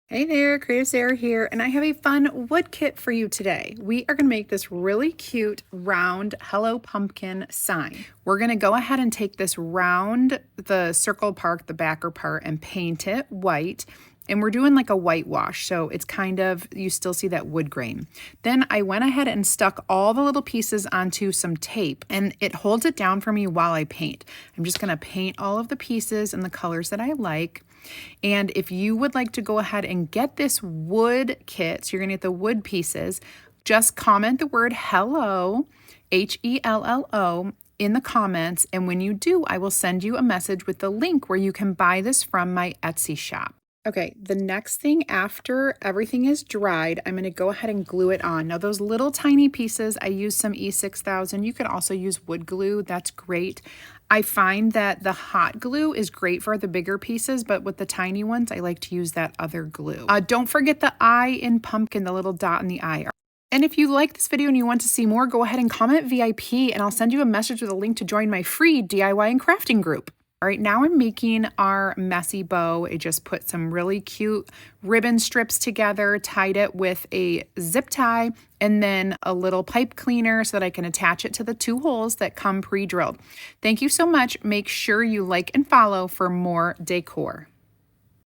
Hey there, CreativeSarah here, and I have a fun wood kit for you today. We are going to make this really cute round Hello Pumpkin sign. We're going to go ahead and take this round, the circle part, the backer part, and paint it white. And we're doing like a whitewash, so it's kind of, you still see that wood grain. Then I went ahead and stuck all the little pieces onto some tape, and it holds it down for me while I paint. I'm just going to paint all of the pieces in the colors that I like. And if you would like to go ahead and get this wood kit, so you're going to get the wood pieces, just comment the word hello, Hello, in the comments. And when you do, I will send you a message with the link where you can buy this from my Etsy shop. Okay, the next thing after everything is dried, I'm going to go ahead and glue it on. Now those little tiny pieces, I use some E6000. You could also use wood glue. That's great. I find that the hot glue is great for the bigger pieces, but with the tiny ones, I like to use that other glue. Don't forget the eye in pumpkin, the little dot in the eye. And if you like this video and you want to see more, go ahead and comment VIP and I'll send you a message with a link to join my free DIY and crafting group. All right, now I'm making our messy bow. I just put some really cute ribbon strips together, tied it with a zip tie, and then a little pipe cleaner so that I can attach it to the 2 holes that come pre-drilled. Thank you so much. Make sure you like and follow for more decor.